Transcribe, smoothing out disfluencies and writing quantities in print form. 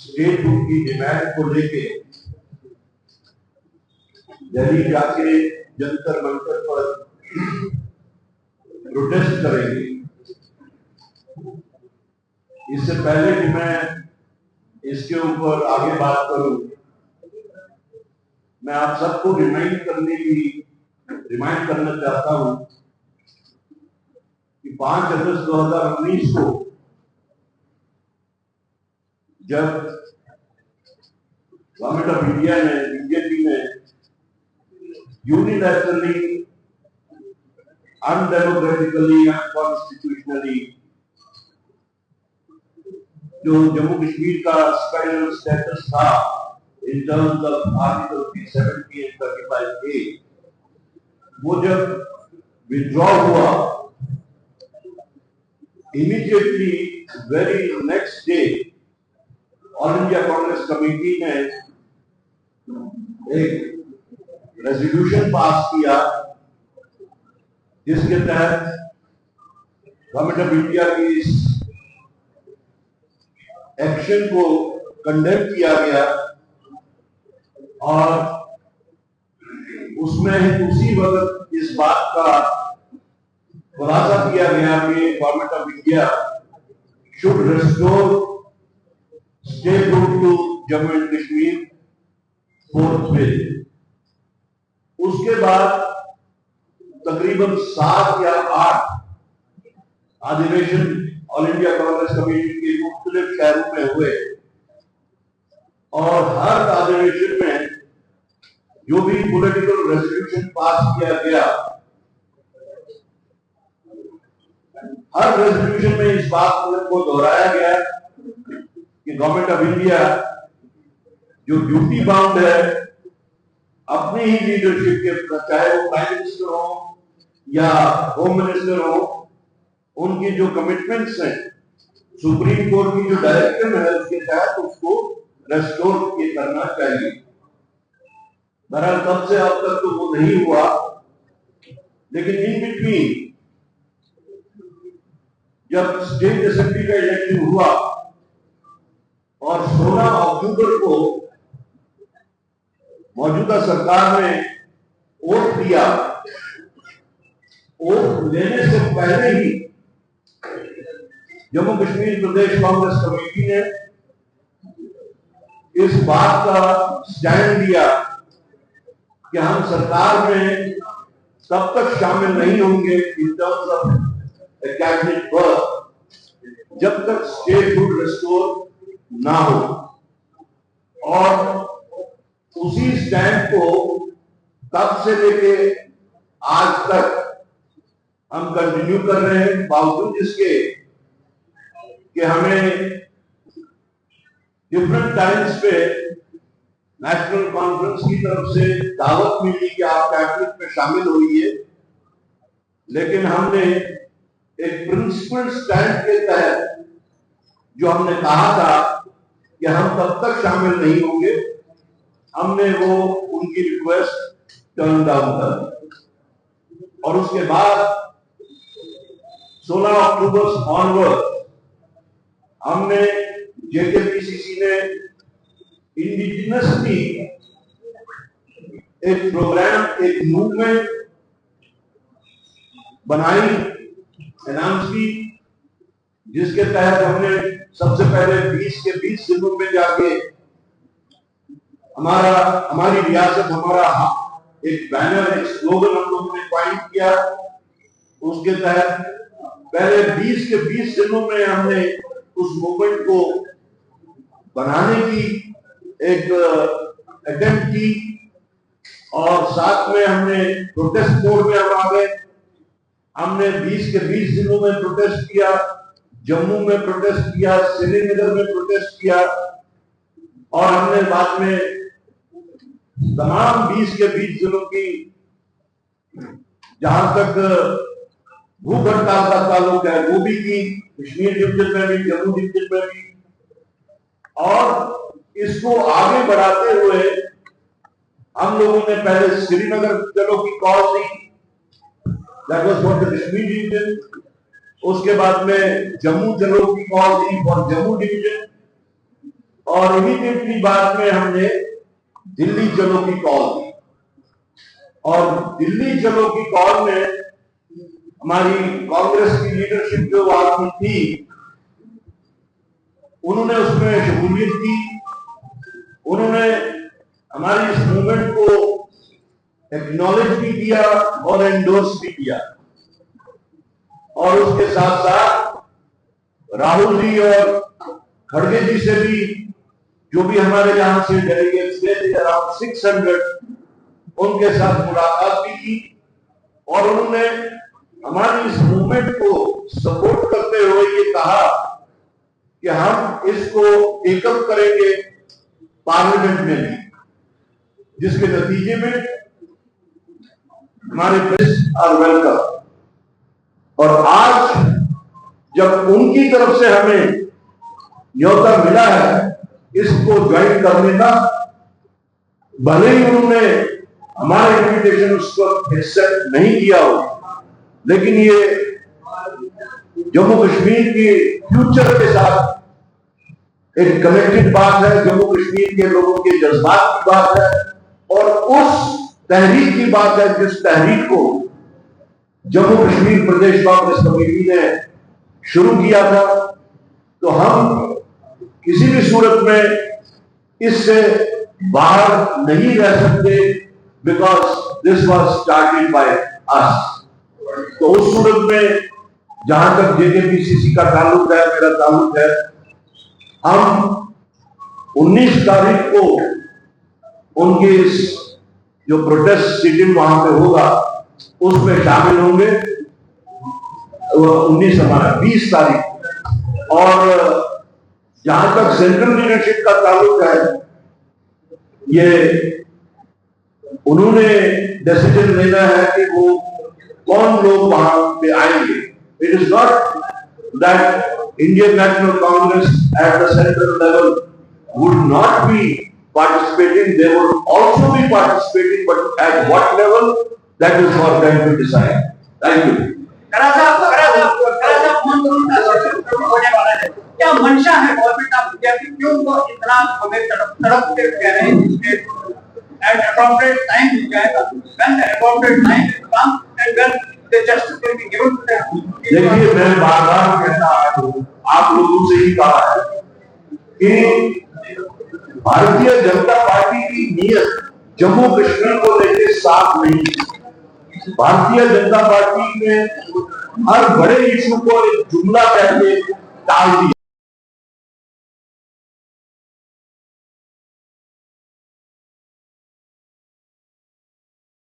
State group की demand को लेके दिल्ली जाके जंतर मंतर पर प्रोटेस्ट करेंगे। इससे पहले कि मैं इसके ऊपर आगे बात करूं, मैं आप सबको रिमाइंड करना चाहता हूं कि 5 अगस्त 2019 को जब गवर्नमेंट ऑफ इंडिया ने, बीजेपी ने यूनिलैटरली, अनडेमोक्रेटिकली, अनकॉन्स्टिट्यूशनली जो जम्मू कश्मीर का स्पेशल स्टेटस था in terms of article 370 and 35A, वो जब विड्रॉ हुआ, immediately very next day all India Congress committee ने एक रेजोल्यूशन पास किया जिसके तहत गवर्नमेंट ऑफ इंडिया की इस एक्शन को कंडेम किया गया और उसमें उसी वक्त इस बात का खुलासा किया गया कि government of India should restore state group to Jammu and Kashmir forthwith. उसके बाद तकरीबन 7 या 8 अधिवेशन ऑल इंडिया कांग्रेस कमेटी के मुख्तलिफ शहरों में हुए और हर अधिवेशन में जो भी पॉलिटिकल रेजोल्यूशन पास किया गया, हर रेजोल्यूशन में इस बात को दोहराया गया कि गवर्नमेंट ऑफ इंडिया जो ड्यूटी बाउंड है अपनी ही लीडरशिप के, चाहे वो प्राइम मिनिस्टर हो या होम मिनिस्टर हो, उनकी जो कमिटमेंट्स हैं, सुप्रीम कोर्ट की जो डायरेक्टिव है उसके तहत उसको रेस्टोर करना चाहिए। बहरहाल तब से अब तक तो वो नहीं हुआ, लेकिन इन बिटवीन जब स्टेट असेंबली का इलेक्शन हुआ और 16 अक्टूबर को मौजूदा सरकार ने वोट दिया, वोट लेने से पहले ही जम्मू कश्मीर प्रदेश कांग्रेस कमेटी ने इस बात का स्टैंड लिया कि हम सरकार में तब तक शामिल नहीं होंगे in terms of cabinet work जब तक स्टेट ग्रुप रिस्टोर ना हो। और उसी स्टैंड को तब से लेके आज तक हम कंटिन्यू कर रहे हैं, बावजूद इसके कि हमें डिफरेंट टाइम्स पे नेशनल कॉन्फ्रेंस की तरफ से दावत मिली कि आप कैबिनेट में शामिल होइए, लेकिन हमने एक प्रिंसिपल स्टैंड के तहत जो हमने कहा था कि हम तब तक शामिल नहीं होंगे, हमने वो उनकी रिक्वेस्ट टर्न डाउन कर दी। और उसके बाद 16 अक्टूबर ऑनवर्ड हमने जेकेपीसीसी ने इंडिजिनसली एक प्रोग्राम, एक मूवमेंट बनाई, अनाउंस की, जिसके तहत हमने सबसे पहले 20 के 20 जिलों में जाके हमारी रियासत हमारा एक बैनर, एक स्लोगन हम लोगों ने पॉइंट किया। उसके तहत पहले 20 के 20 जिलों में हमने उस मूवमेंट को बनाने की एक अटेम्प्ट की और साथ में हमने प्रोटेस्ट मोड में हम आ गए। हमने 20 के 20 जिलों में प्रोटेस्ट किया, जम्मू में प्रोटेस्ट किया, श्रीनगर में प्रोटेस्ट किया और हमने बाद में तमाम 20 के 20 जिलों की, जहां तक भूख हड़ताल का ताल्लुक है, वो भी की, कश्मीर डिवीजन में भी, जम्मू डिवीजन में भी। और इसको आगे बढ़ाते हुए हम लोगों ने पहले श्रीनगर चलो की call the, that was for the Kashmir division. उसके बाद में जम्मू चलो की call the for Jammu division. और इमीडिएटली बाद में हमने दिल्ली चलो की कॉल दी, और दिल्ली चलो की कॉल में हमारी कांग्रेस की लीडरशिप जो आदमी थी, उन्होंने उसमें शमूलियत की, उन्होंने हमारी इस मूवमेंट को एक्नॉलेज भी किया और एंडोर्स भी किया। और उसके साथ साथ राहुल जी और खड़गे जी से भी, जो भी हमारे यहां से डेलीगेट्स थे अराउंड 600, उनके साथ मुलाकात भी की, और उन्होंने हमारी इस मूवमेंट को सपोर्ट करते हुए ये कहा कि हम इसको टेकअप करेंगे पार्लियामेंट में भी, जिसके नतीजे में हमारे प्रेस आर वेलकम। और आज जब उनकी तरफ से हमें न्योता मिला है इसको ज्वाइन करने का, भले ही उन्होंने हमारा इन्विटेशन उस वक्त एक्सेप्ट नहीं किया हो, लेकिन ये जम्मू कश्मीर के फ्यूचर के साथ एक कनेक्टेड बात है, जम्मू कश्मीर के लोगों के जज्बात की बात है, और उस तहरीक की बात है जिस तहरीक को जम्मू कश्मीर प्रदेश कांग्रेस कमेटी ने शुरू किया था। तो हम किसी भी सूरत में इससे बाहर नहीं रह सकते, because this was started by us. तो उस सूरत में जहां तक जेकेपीसीसी का ताल्लुक है, मेरा ताल्लुक है, हम 19 तारीख को उनकी इस जो प्रोटेस्ट सिटिंग वहां पे होगा उसमें शामिल होंगे। 19 हमारा 20 तारीख। और जहां तक सेंट्रल लीडरशिप का ताल्लुक है, ये उन्होंने डिसीजन लेना है कि वो कौन लोग वहां पे आएंगे। It is not that Indian national Congress at the central level would not be participating, they would also be participating, but at what level, that is for them to decide. Thank you. क्या मंशा है government of India की, क्यों वो इतना हमें तड़पते कह रहे हैं at appropriate time मिल जाएगा, when the appropriate time will come and when the justice will be given to them. देखिए, मैं बार-बार कहता आया हूँ, आप लोगों से ही कहा है कि भारतीय जनता पार्टी की नीयत जम्मू कश्मीर को लेकर साफ नहीं। भारतीय जनता पार्टी ने हर बड़े इशू को एक जुमला कह के टाल दिया।